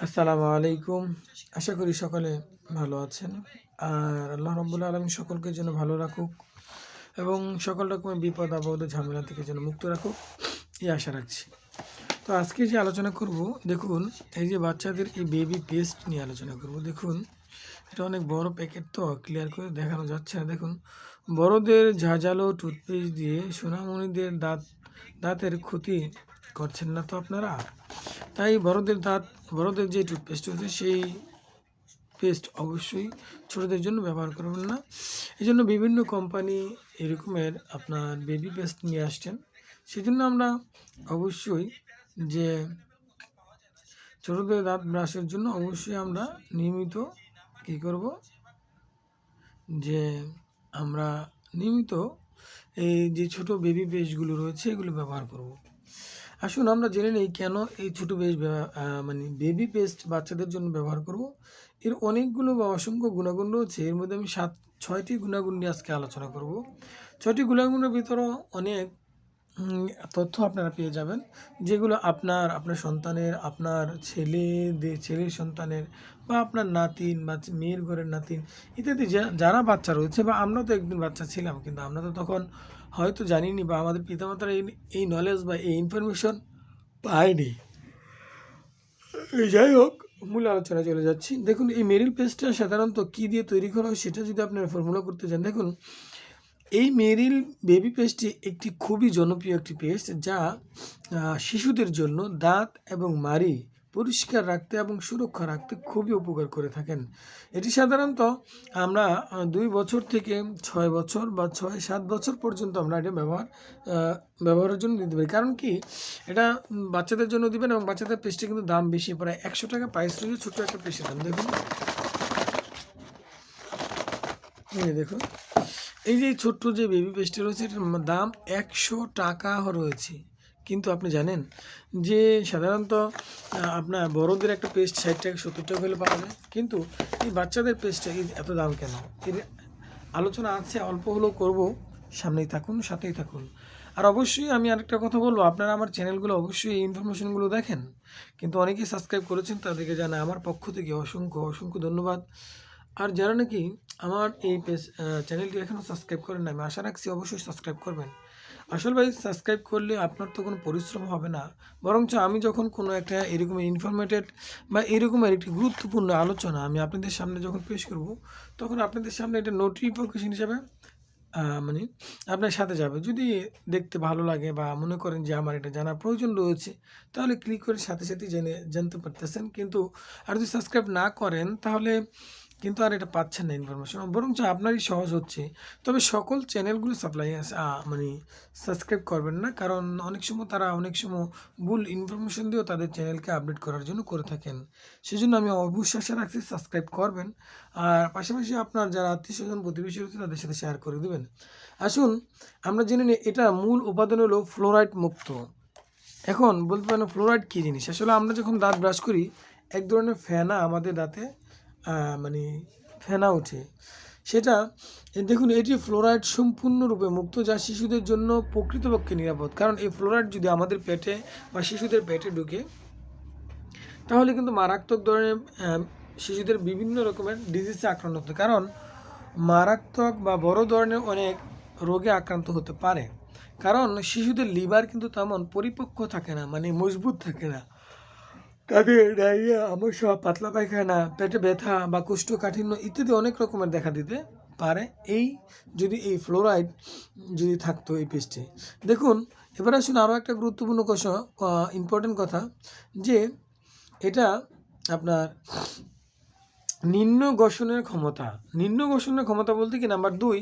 আসসালামু আলাইকুম। আশা করি সকলে ভালো আছেন। আর আল্লাহ রাব্বুল আলামিন সকলকে যেন ভালো রাখুক এবং সকল রকমের বিপদ আপদ ও ঝামেলা থেকে যেন মুক্ত রাখুক, এই আশা রাখছি। তো আজকে যে আলোচনা করব, দেখুন এই যে বাচ্চাদের এই বেবি পেস্ট নিয়ে আলোচনা করব। দেখুন এটা অনেক বড় প্যাকেট, তো ক্লিয়ার করে দেখানো যাচ্ছে না। দেখুন বড়দের ঝাঁঝালো টুথপেস্ট দিয়ে সোনামণিদের দাঁতের ক্ষতি করছেন না তো আপনারা? তাই বড়দের যে টুথপেস্ট হচ্ছে সেই পেস্ট অবশ্যই ছোটদের জন্য ব্যবহার করবেন না। এই জন্য বিভিন্ন কোম্পানি এরকমের আপনার বেবি পেস্ট নিয়ে আসছেন। সেজন্য আমরা অবশ্যই যে ছোটদের দাঁত ব্রাশের জন্য অবশ্যই আমরা নিয়মিত কী করব, যে আমরা নিয়মিত এই যে ছোট বেবি পেস্টগুলো রয়েছে এগুলো ব্যবহার করব। আসুন আমরা জেনে নিই কেন এই ছোটো মানে বেবি পেস্ট বাচ্চাদের জন্য ব্যবহার করব। এর অনেকগুলো বা অসংখ্য গুণাগুণ রয়েছে। এর মধ্যে আমি 6টি গুণাগুণ নিয়ে আজকে আলোচনা করব। 6টি গুণাগুণের ভিতরেও অনেক তথ্য আপনারা পেয়ে যাবেন, যেগুলো আপনার সন্তানের, আপনার ছেলের সন্তানের বা আপনার নাতিন বা মেয়ের ঘরের নাতিন ইত্যাদি যারা বাচ্চা রয়েছে, বা আমরা তো একদিন বাচ্চা ছিলাম, কিন্তু আমরা তো তখন হয়তো জানিনি বা আমাদের পিতামাতারা এই নলেজ বা এই ইনফরমেশন পায়নি। যাই হোক, মূল আলোচনা চলে যাচ্ছি। দেখুন এই মেরিল পেস্টটা সাধারণত কী দিয়ে তৈরি করা হয় সেটা যদি আপনারা ফর্মুলা করতে চান, দেখুন এই মেরিল বেবি পেস্টটি একটি খুবই জনপ্রিয় একটি পেস্ট, যা শিশুদের জন্য দাঁত এবং মাড়ি পরিষ্কার রাখতে এবং সুরক্ষা রাখতে খুবই উপকার করে থাকেন। এটি সাধারণত আমরা 2 বছর থেকে 6 বছর বা 6-7 বছর পর্যন্ত আমরা এটা ব্যবহারের জন্য দিতে পারি। কারণ কি, এটা বাচ্চাদের জন্য দিবেন এবং বাচ্চাদের পেস্টে কিন্তু দাম বেশি, প্রায় 100 টাকা প্রাইস রয়েছে ছোটো একটা পেস্টের দাম। দেখুন এই যে ছোট্ট যে বেবি পেস্টটা রয়েছে এটার দাম 100 টাকা রয়েছে। কিন্তু আপনি জানেন যে সাধারণত আপনার বড়দের একটা পেস্ট 60 টাকা 70 টাকা হলে পাওয়া যায়, কিন্তু এই বাচ্চাদের পেস্টটা এত দাম কেন? এর আলোচনা আছে, অল্প হলেও করব। সামনেই থাকুন, সাথেই থাকুন। আর অবশ্যই আমি আরেকটা কথা বলবো, আপনারা আমার চ্যানেলগুলো অবশ্যই এই ইনফরমেশনগুলো দেখেন, কিন্তু অনেকেই সাবস্ক্রাইব করেছেন, তাদেরকে জানাই আমার পক্ষ থেকে অসংখ্য ধন্যবাদ। আর যারা নাকি আমার এই চ্যানেলটি এখনও সাবস্ক্রাইব করেন না, আমি আশা রাখছি অবশ্যই সাবস্ক্রাইব করবেন। আসল ভাই, সাবস্ক্রাইব করলে আপনার তো কোনো পরিশ্রম হবে না, বরঞ্চ আমি যখন কোনো একটা এরকম ইনফরমেটেড বা এরকমের একটি গুরুত্বপূর্ণ আলোচনা আমি আপনাদের সামনে যখন পেশ করব, তখন আপনাদের সামনে এটা নোটিফিকেশন হিসাবে মানে আপনার সাথে যাবে। যদি দেখতে ভালো লাগে বা মনে করেন যে আমার এটা জানার প্রয়োজন রয়েছে, তাহলে ক্লিক করে সাথে জানতে পারতেছেন। কিন্তু আর যদি সাবস্ক্রাইব না করেন, তাহলে কিন্তু আর এটা পাচ্ছেন না ইনফরমেশন, বরঞ্চ আপনারই সহজ হচ্ছে। তবে সকল চ্যানেলগুলো মানে সাবস্ক্রাইব করবেন না, কারণ অনেক সময় ভুল ইনফরমেশন দিয়েও তাদের চ্যানেলকে আপডেট করার জন্য করে থাকেন। সেজন্য আমি অবশ্যই আশা রাখছি সাবস্ক্রাইব করবেন, আর পাশাপাশি আপনার যারা আত্মীয়স্বজন প্রতিবেশী রয়েছে তাদের সাথে শেয়ার করে দেবেন। আসুন আমরা জেনে নিই এটা মূল উপাদান হলো ফ্লোরাইড মুক্ত। এখন বলতে পারেন ফ্লোরাইড কী জিনিস? আসলে আমরা যখন দাঁত ব্রাশ করি, এক ধরনের ফেনা আমাদের দাঁতে মানে ফেনা ওঠে। সেটা দেখুন এটি ফ্লোরাইড সম্পূর্ণরূপে মুক্ত, যা শিশুদের জন্য প্রকৃতপক্ষে নিরাপদ। কারণ এই ফ্লোরাইড যদি আমাদের পেটে বা শিশুদের পেটে ঢুকে, তাহলে কিন্তু মারাত্মক ধরনের শিশুদের বিভিন্ন রকমের ডিজিজে আক্রান্ত হতে, কারণ মারাত্মক বা বড় ধরনের অনেক রোগে আক্রান্ত হতে পারে। কারণ শিশুদের লিভার কিন্তু তেমন পরিপক্ক থাকে না, মানে মজবুত থাকে না। তাদের ডায়রিয়া, আমসা, পাতলা পায়খানা, পেটে ব্যথা বা কোষ্ঠকাঠিন্য ইত্যাদি অনেক রকমের দেখা দিতে পারে যদি এই ফ্লোরাইড যদি থাকতো এই পেস্টে। দেখুন এবার আসুন আরও একটা গুরুত্বপূর্ণ ইম্পর্টেন্ট কথা, যে এটা আপনার নিম্ন ঘর্ষণের ক্ষমতা বলতে কি, নাম্বার 2,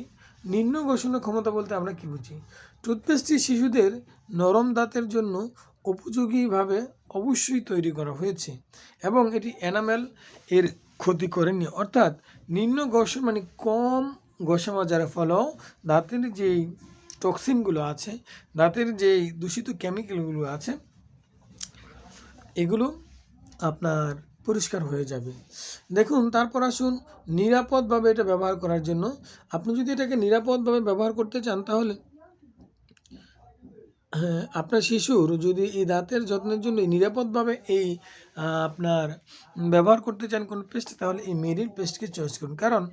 নিম্ন ঘর্ষণের ক্ষমতা বলতে আমরা কি বুঝি? টুথপেস্টটি শিশুদের নরম দাঁতের জন্য উপযোগীভাবে অবশ্যই তৈরি করা হয়েছে এবং এটি এনামেল এর ক্ষতি করেনি। অর্থাৎ নিম্ন ঘর্ষণ মানে কম ঘষা মাজার ফলেও দাঁতের যেই টক্সিনগুলো আছে, দাঁতের যেই দূষিত কেমিক্যালগুলো আছে, এগুলো আপনার পরিষ্কার হয়ে যাবে। দেখুন তারপর আসুন নিরাপদভাবে এটা ব্যবহার করার জন্য, আপনি যদি এটাকে নিরাপদভাবে ব্যবহার করতে চান, তাহলে হ্যাঁ, আপনার শিশুর যদি এই দাঁতের যত্নের জন্য নিরাপদভাবে এই আপনার ব্যবহার করতে চান কোনো পেস্ট, তাহলে এই মেরিল পেস্টকে চয়েস করুন। কারণ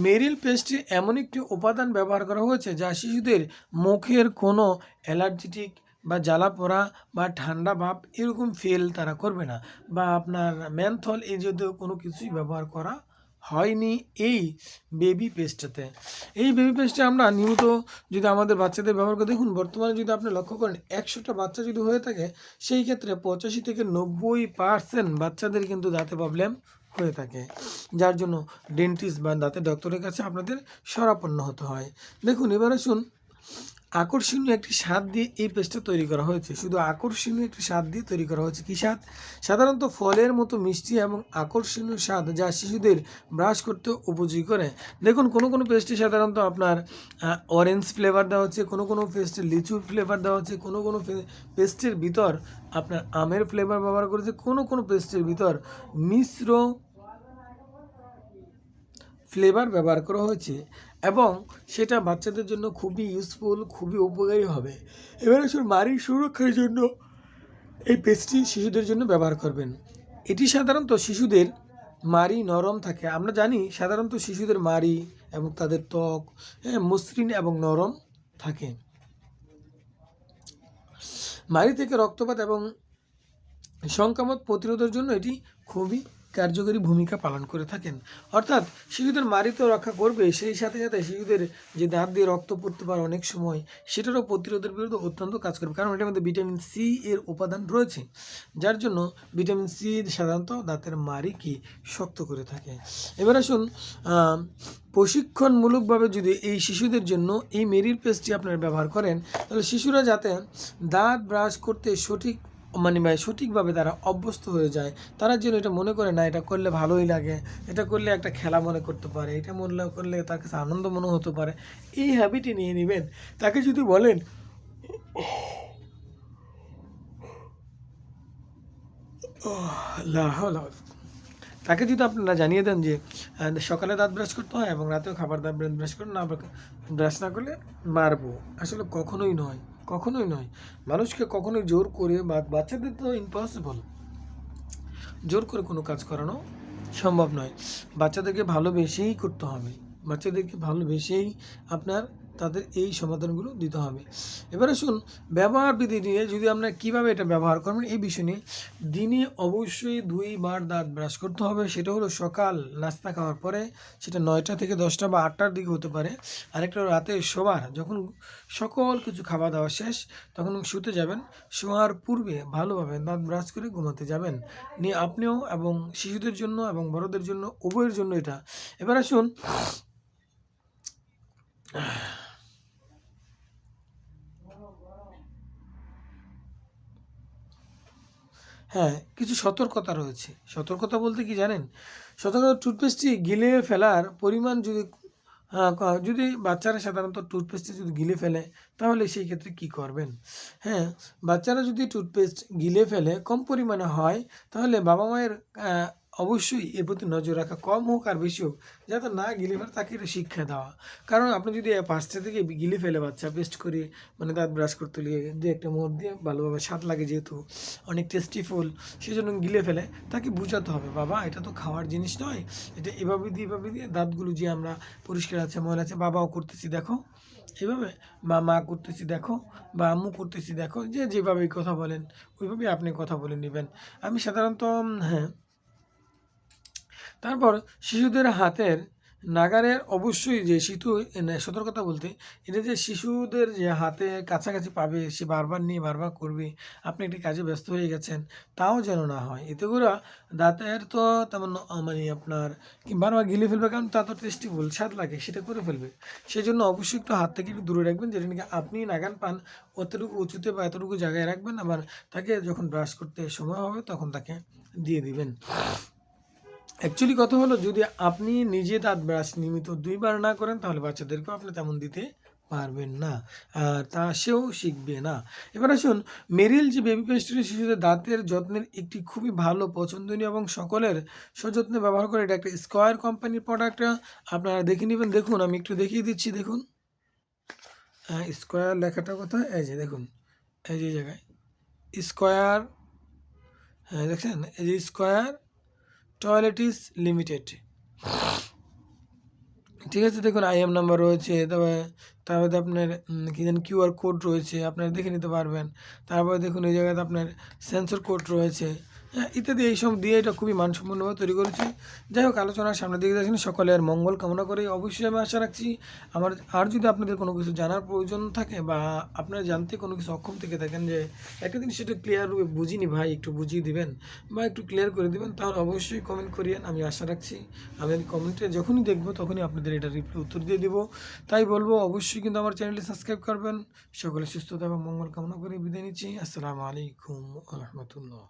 মেরিল পেস্টে এমন একটি উপাদান ব্যবহার করা হয়েছে যা শিশুদের মুখের কোনো অ্যালার্জেটিক বা জ্বালা পোড়া বা ঠান্ডা ভাব এরকম ফিল তারা করবে না, বা আপনার মেনথল এই জাতীয় কোনো কিছুই ব্যবহার করা হয়নি এই বেবি পেস্টটাতে। এই বেবি পেস্টটা আমরা নিয়মিত যদি আমাদের বাচ্চাদের ব্যবহার করে দেখুন, বর্তমানে যদি আপনি লক্ষ্য করেন 100টা বাচ্চা যদি হয়ে থাকে, সেই ক্ষেত্রে 85 থেকে 90% বাচ্চাদের কিন্তু দাঁতে প্রবলেম হয়ে থাকে, যার জন্য ডেন্টিস্ট বা দাঁতের ডক্টরের কাছে আপনাদের শরণাপন্ন হতে হয়। দেখুন, এবার আসুন, আকর্ষণীয় একটি স্বাদ দিয়ে এই পেস্টটা তৈরি করা হয়েছে। শুধু আকর্ষণীয় একটি স্বাদ দিয়ে তৈরি করা হয়েছে। কী স্বাদ? সাধারণত ফলের মতো মিষ্টি এবং আকর্ষণীয় স্বাদ, যা শিশুদের ব্রাশ করতে উপযোগী করে। দেখুন, কোনো কোনো পেস্টে সাধারণত আপনার অরেঞ্জ ফ্লেভার দেওয়া হচ্ছে, কোনো কোনো পেস্টে লিচু ফ্লেভার দেওয়া হচ্ছে, কোনো কোনো পেস্টের ভিতর আপনার আমের ফ্লেভার ব্যবহার করেছে, কোনো কোনো পেস্টের ভিতর মিশ্র ফ্লেভার ব্যবহার করা হয়েছে, এবং সেটা বাচ্চাদের জন্য খুবই ইউজফুল, খুবই উপকারী হবে। এবার আসুন, মাড়ির সুরক্ষার জন্য এই পেস্টটি শিশুদের জন্য ব্যবহার করবেন। এটি সাধারণত শিশুদের মাড়ি নরম থাকে। আমরা জানি সাধারণত শিশুদের মাড়ি এবং তাদের ত্বক মসৃণ এবং নরম থাকে। মাড়ি থেকে রক্তপাত এবং সংক্রমণ প্রতিরোধের জন্য এটি খুবই কার্যকরী ভূমিকা পালন করে থাকেন। অর্থাৎ শিশুদের মাড়ি তো রক্ষা করবে, সেই সাথে সাথে শিশুদের যে দাঁত দিয়ে রক্ত পড়তে পারে অনেক সময়, সেটারও প্রতিরোধের বিরুদ্ধে অত্যন্ত কাজ করবে, কারণ এটার মধ্যে ভিটামিন সি এর উপাদান রয়েছে, যার জন্য ভিটামিন সি সাধারণত দাঁতের মাড়িকে শক্ত করে থাকে। এবার আসুন, প্রশিক্ষণমূলকভাবে যদি এই শিশুদের জন্য এই মেরিল পেস্টটি আপনারা ব্যবহার করেন, তাহলে শিশুরা যাতে দাঁত ব্রাশ করতে সঠিকভাবে তারা অভ্যস্ত হয়ে যায়, তারা যেন এটা মনে করে না এটা করলে ভালোই লাগে, এটা করলে একটা খেলা মনে করতে পারে, এটা মনে করলে তার কাছে আনন্দ মনে হতে পারে, এই হ্যাবিটই নিয়ে নেবেন। তাকে যদি বলেন তাকে যদি আপনারা জানিয়ে দেন যে সকালে দাঁত ব্রাশ করতে হয় এবং রাতেও খাবার দাঁত ব্রাশ করুন, না ব্রাশ না করলে মারবো, আসলে কখনোই নয়, কখনোই নয়। মানুষকে কখনোই জোর করে, বা বাচ্চাদের তো ইম্পসিবল, জোর করে কোনো কাজ করানো সম্ভব নয়। বাচ্চাদেরকে ভালোবেসেই করতে হবে, বাচ্চাদেরকে ভালোবেসেই আপনার তাদের এই সমাধানগুলো দিতে হবে। এবার আসুন, ব্যবহার বিধি নিয়ে, যদি আপনারা কীভাবে এটা ব্যবহার করবেন এই বিষয় নিয়ে। দিনে অবশ্যই 2বার দাঁত ব্রাশ করতে হবে, সেটা হলো সকাল নাস্তা খাওয়ার পরে, সেটা 9টা থেকে 10টা বা 8টার দিকে হতে পারে। আরেকটা রাতে শোবার, যখন সকল কিছু খাওয়া দাওয়া শেষ, তখন শুতে যাবেন, শোয়ার পূর্বে ভালোভাবে দাঁত ব্রাশ করে ঘুমাতে যাবেন। নিয়ে আপনিও এবং শিশুদের জন্য এবং বড়দের জন্য, উভয়ের জন্য এটা। এবার আসুন, হ্যাঁ, কিছু সতর্কতা রয়েছে। সতর্কতা বলতে কি জানেন? সতর্কতা, টুথপেস্টটি গিলে ফেলার পরিমাণ যদি যদি বাচ্চারা সাধারণত টুথপেস্টটি যদি গিলে ফেলে, তাহলে সেই ক্ষেত্রে কী করবেন? হ্যাঁ, বাচ্চারা যদি টুথপেস্ট গিলে ফেলে কম পরিমাণে হয়, তাহলে বাবা মায়ের অবশ্যই এর প্রতি নজর রাখা, কম হোক আর বেশি হোক, যাতে না গিলে ফেলে তাকে এটা শিক্ষা দেওয়া। কারণ আপনি যদি 5টা থেকে গিলে ফেলে বাচ্চা পেস্ট করে, মানে দাঁত ব্রাশ করতে গিয়ে যে একটা মুখ দিয়ে ভালোভাবে স্বাদ লাগে, যেহেতু অনেক টেস্টিফুল, সেই জন্য গিলে ফেলে, তাকে বোঝাতে হবে, বাবা এটা তো খাওয়ার জিনিস নয়, এটা এভাবে দিয়ে দাঁতগুলো যে আমরা পরিষ্কার আছে ময়লা আছে, বাবাও করতেছি দেখো এভাবে, বা মা করতেছি দেখো, বা আম্মু করতেছি দেখো, যে যেভাবে কথা বলেন ওইভাবেই আপনি কথা বলে নেবেন। আমি সাধারণত হ্যাঁ, তারপর শিশুদের হাতের নাগালের অবশ্যই যে সতর্কতা বলতে, এটা যে শিশুদের যে হাতে কাছাকাছি পাবে, সে বারবার নিয়ে বারবার করবে, আপনি একটি কাজে ব্যস্ত হয়ে গেছেন, তাও যেন না হয়। এতে করে দাঁতের তো তেমন মানে আপনার বারবার গিলে ফেলবে, কারণ তা তো টেস্টিফুল, স্বাদ লাগে, সেটা করে ফেলবে। সেই জন্য অবশ্যই একটু হাত থেকে একটু দূরে রাখবেন, যেটা নাকি আপনি নাগাল পান অতটুকু উঁচুতে বা এতটুকু জায়গায় রাখবেন, আবার তাকে যখন ব্রাশ করতে সময় হবে তখন তাকে দিয়ে দিবেন। অ্যাকচুয়ালি কথা হলো, যদি আপনি নিজে দাঁত ব্রাশ নিয়মিত 2বার না করেন, তাহলে বাচ্চাদেরকেও আপনি তেমন দিতে পারবেন না, আর তা সেও শিখবে না। এবার আসুন, মেরিল যে বেবি পেস্টটি শিশুদের দাঁতের যত্নের একটি খুবই ভালো, পছন্দনীয় এবং সকলের সযত্নে ব্যবহার করে, এটা একটা স্কয়ার কোম্পানির প্রোডাক্ট। আপনারা দেখে নেবেন। দেখুন, আমি একটু দেখিয়ে দিচ্ছি, দেখুন স্কয়ার লেখাটা কোথায়, এই যে দেখুন, এই যে জায়গায় স্কয়ার, হ্যাঁ দেখছেন এই যে স্কয়ার টয়লেটিস লিমিটেড, ঠিক আছে। দেখুন আইএম নাম্বার রয়েছে, তারপরে আপনার কী জানি কিউআর কোড রয়েছে, আপনারা দেখে নিতে পারবেন। তারপরে দেখুন এই জায়গাতে আপনার সেন্সর কোড রয়েছে, হ্যাঁ ইত্যাদি এইসব দিয়ে এটা খুবই মানসম্পন্নভাবে তৈরি করেছি। যাই হোক, আলোচনার সামনের দিকে যাচ্ছেন, সকলের মঙ্গল কামনা করে অবশ্যই আমি আশা রাখছি আর যদি আপনাদের কোনো কিছু জানার প্রয়োজন থাকে বা আপনারা জানতে কোনো কিছু অক্ষম থেকে থাকেন, যে একটা জিনিস সেটা ক্লিয়ার রূপে বুঝিনি ভাই, একটু বুঝিয়ে দিবেন বা একটু ক্লিয়ার করে দিবেন, তাহলে অবশ্যই কমেন্ট করিয়েন। আমি আশা রাখছি আমি কমেন্টে যখনই দেখবো তখনই আপনাদের এটা রিপ্লাই উত্তর দিয়ে দেবো। তাই বলবো অবশ্যই কিন্তু আমার চ্যানেলটি সাবস্ক্রাইব করবেন। সকলে সুস্থতা এবং মঙ্গল কামনা করে বিদায় নিচ্ছি। আসসালামু আলাইকুম ওয়া রাহমাতুল্লাহ।